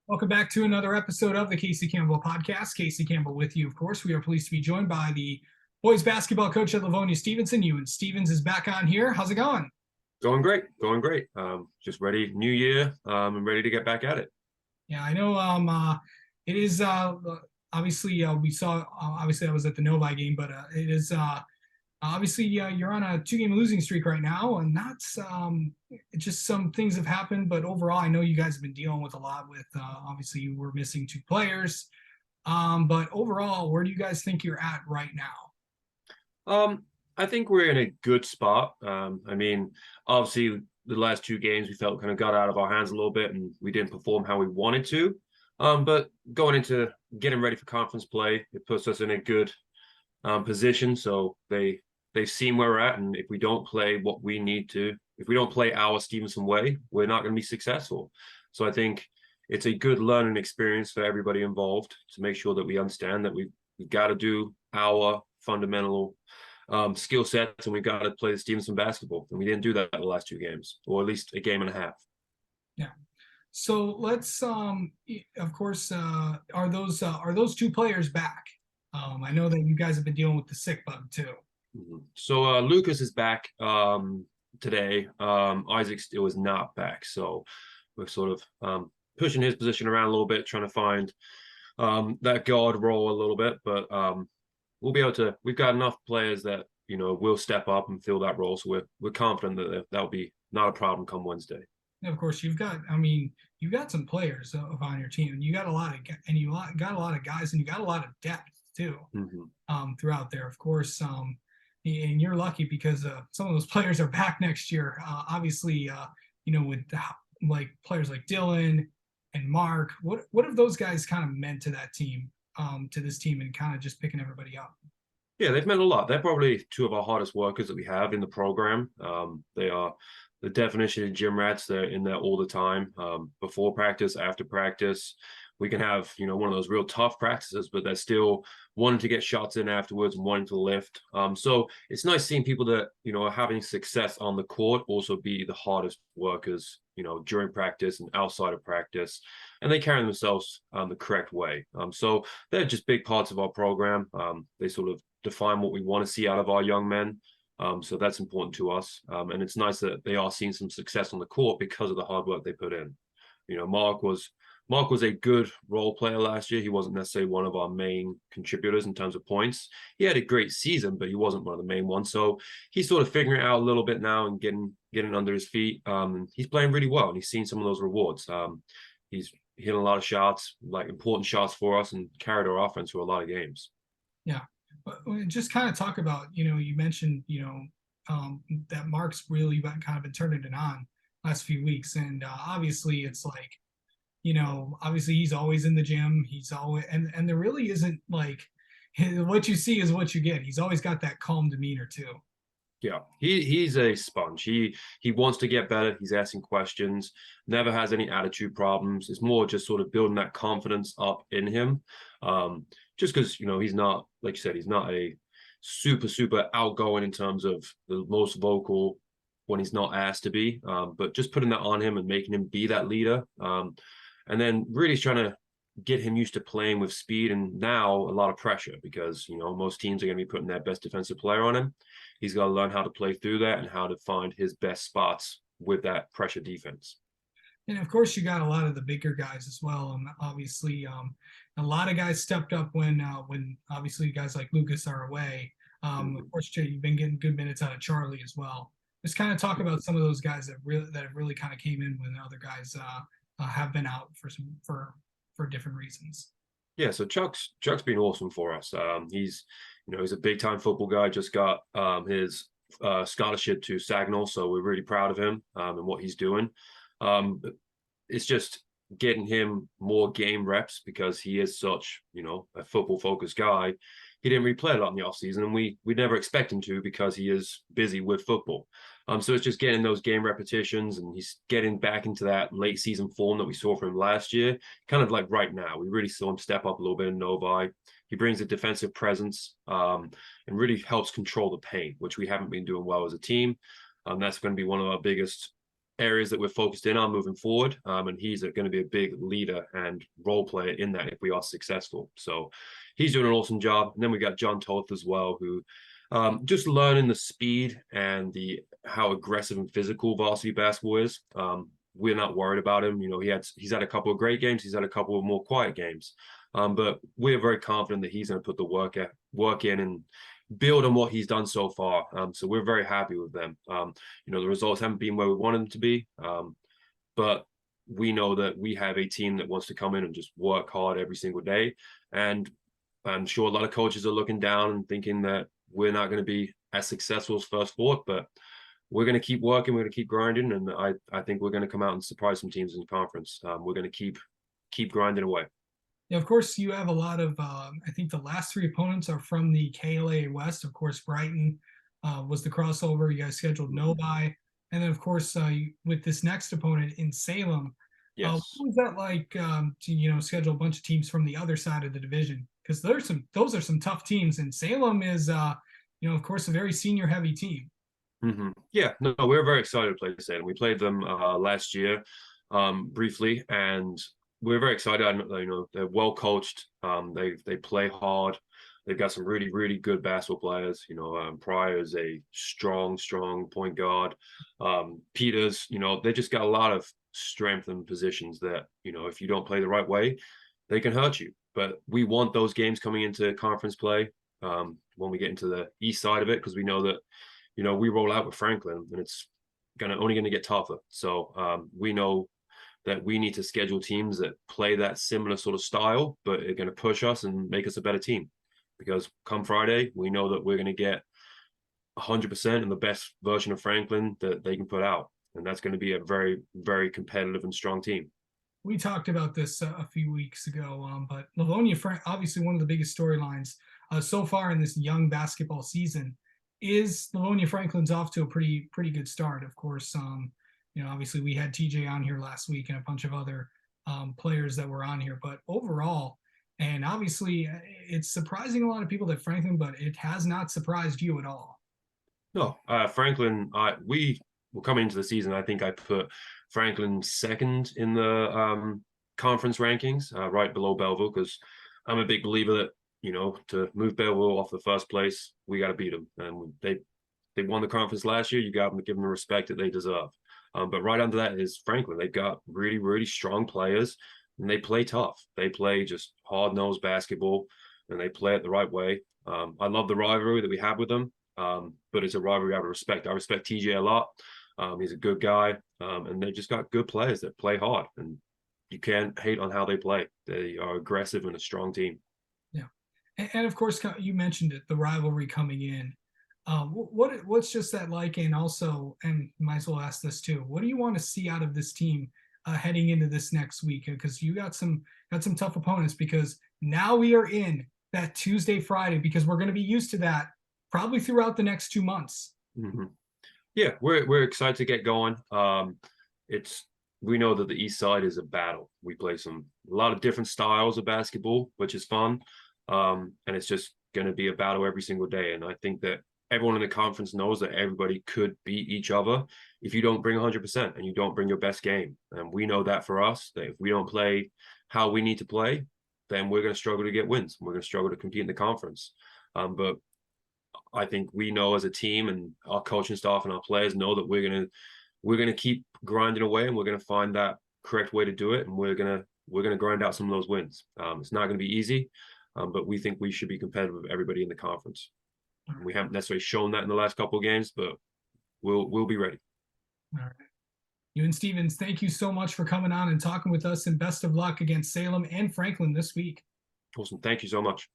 Welcome back to another episode of the Casey Campbell podcast. Casey Campbell with you, of course. We are pleased to be joined by the boys basketball coach at Livonia, Stevenson. Ewan Stevens is back on here. How's it going? Going great, going great. Just ready, new year, and ready to get back at it. Yeah, I know. It is obviously we saw. Obviously, I was at the Novi game, but it is obviously you're on a two-game losing streak right now, and that's just some things have happened. But overall, I know you guys have been dealing with a lot. With obviously you were missing two players, but overall, where do you guys think you're at right now? I think we're in a good spot. Obviously, the last two games we felt kind of got out of our hands a little bit, and we didn't perform how we wanted to. But going into getting ready for conference play, it puts us in a good position. So they've seen where we're at, and if we don't play what we need to, if we don't play our Stevenson way, we're not going to be successful. So I think it's a good learning experience for everybody involved to make sure that we understand that we've got to do our fundamental skill sets, and we've got to play the Stevenson basketball. And we didn't do that in the last two games, or at least a game and a half. Yeah. So let's of course are those two players back? I know that you guys have been dealing with the sick bug too. So Lucas is back today. Isaac still is not back, so we're sort of pushing his position around a little bit, trying to find that guard role a little bit. But we'll be able to. We've got enough players that will step up and fill that role, so we're confident that that'll be not a problem come Wednesday. And of course, you've got some players on your team, and you got a lot of guys, and you got a lot of depth too throughout there. Of course, and you're lucky because some of those players are back next year. Obviously, with like players like Dylan and Mark, what have those guys kind of meant to that team, to this team, and kind of just picking everybody up? Yeah, they've meant a lot. They're probably two of our hardest workers that we have in the program. They are the definition of gym rats. They're in there all the time, before practice, after practice. We can have, one of those real tough practices, but they're still wanting to get shots in afterwards and wanting to lift. So it's nice seeing people that, are having success on the court also be the hardest workers, during practice and outside of practice. And they carry themselves the correct way. So they're just big parts of our program. They sort of define what we want to see out of our young men. So that's important to us. And it's nice that they are seeing some success on the court because of the hard work they put in. Mark was a good role player last year. He wasn't necessarily one of our main contributors in terms of points. He had a great season, but he wasn't one of the main ones. So he's sort of figuring it out a little bit now and getting under his feet. He's playing really well, and he's seen some of those rewards. He's hitting a lot of shots, like important shots for us, and carried our offense through a lot of games. Yeah. But just kind of talk about, you mentioned, that Mark's really kind of been turning it on last few weeks. And obviously it's like, obviously he's always in the gym. He's always, and there really isn't like what you see is what you get. He's always got that calm demeanor too. Yeah, he's a sponge. He wants to get better. He's asking questions, never has any attitude problems. It's more just sort of building that confidence up in him. Just because, he's not, like you said, he's not a super outgoing in terms of the most vocal when he's not asked to be. But just putting that on him and making him be that leader. And then really trying to get him used to playing with speed and now a lot of pressure because, most teams are going to be putting their best defensive player on him. He's got to learn how to play through that and how to find his best spots with that pressure defense. And of course, you got a lot of the bigger guys as well. Obviously, a lot of guys stepped up when obviously guys like Lucas are away. Of course, you've been getting good minutes out of Charlie as well. Just kind of talk about some of those guys that have really kind of came in when other guys have been out for different reasons. Yeah, so Chuck's been awesome for us. He's a big time football guy. Just got his scholarship to Saginaw, so we're really proud of him and what he's doing. It's just getting him more game reps because he is such a football focused guy. He didn't really play a lot in the offseason, and we never expect him to because he is busy with football. So it's just getting those game repetitions, and he's getting back into that late season form that we saw from him last year. Kind of like right now, we really saw him step up a little bit in Novi. He brings a defensive presence and really helps control the paint, which we haven't been doing well as a team. That's going to be one of our biggest areas that we're focused in on moving forward. And he's going to be a big leader and role player in that if we are successful. So he's doing an awesome job. And then we got John Toth as well, who just learning the speed and how aggressive and physical varsity basketball is. We're not worried about him. You know, he's had a couple of great games. He's had a couple of more quiet games. But we're very confident that he's going to put the work in and build on what he's done so far. So we're very happy with them. You know, the results haven't been where we want them to be, but we know that we have a team that wants to come in and just work hard every single day. And I'm sure a lot of coaches are looking down and thinking that we're not going to be as successful as First Fort, but we're going to keep working. We're going to keep grinding, and I think we're going to come out and surprise some teams in the conference. We're going to keep grinding away. Yeah, of course, you have a lot of, I think the last 3 opponents are from the KLA West. Of course, Brighton was the crossover. You guys scheduled Novi. And then, of course, with this next opponent in Salem, yes. What was that like to, you know, schedule a bunch of teams from the other side of the division? Because those are some tough teams. And Salem is, you know, of course, a very senior-heavy team. Yeah, no, we're very excited to play Salem. We played them last year briefly, and we're very excited. You know, they're well coached. They play hard. They've got some really, really good basketball players. You know, Pryor is a strong point guard. Peters, you know, they just got a lot of strength and positions that, you know, if you don't play the right way, they can hurt you. But we want those games coming into conference play when we get into the east side of it, because we know that, you know, we roll out with Franklin, and it's only going to get tougher. So we know that we need to schedule teams that play that similar sort of style, but are going to push us and make us a better team. Because come Friday, we know that we're going to get 100% and the best version of Franklin that they can put out. And that's going to be a very, very competitive and strong team. We talked about this a few weeks ago, but Livonia, obviously one of the biggest storylines so far in this young basketball season is Livonia Franklin's off to a pretty good start. Of course, you know, obviously we had TJ on here last week and a bunch of other players that were on here, but overall, and obviously it's surprising a lot of people that Franklin, but it has not surprised you at all. No, Franklin, we were coming into the season. I think I put Franklin second in the conference rankings, right below Belleville, because I'm a big believer that, you know, to move Belleville off the first place, we got to beat them. And they won the conference last year. You got to give them the respect that they deserve. But right under that is Franklin. They've got really, really strong players, and they play tough. They play just hard-nosed basketball, and they play it the right way. I love the rivalry that we have with them, but it's a rivalry out of respect. I respect TJ a lot. He's a good guy, and they just got good players that play hard, and you can't hate on how they play. They are aggressive and a strong team. Yeah, and of course, you mentioned it, the rivalry coming in. What's just that like? And also, and might as well ask this too, what do you want to see out of this team heading into this next week? Because you got some tough opponents, because now we are in that Tuesday, Friday, because we're going to be used to that probably throughout the next 2 months. Yeah, we're excited to get going. We know that the East Side is a battle. We play a lot of different styles of basketball, which is fun. And it's just going to be a battle every single day. And I think that everyone in the conference knows that everybody could beat each other if you don't bring 100% and you don't bring your best game. And we know that for us, that if we don't play how we need to play, then we're going to struggle to get wins. We're going to struggle to compete in the conference. But I think we know as a team, and our coaching staff and our players know that we're going to keep grinding away, and we're going to find that correct way to do it. And we're going to grind out some of those wins. It's not going to be easy, but we think we should be competitive with everybody in the conference. We haven't necessarily shown that in the last couple of games, but we'll be ready. All right. You and Stevens, thank you so much for coming on and talking with us, and best of luck against Salem and Franklin this week. Awesome. Thank you so much.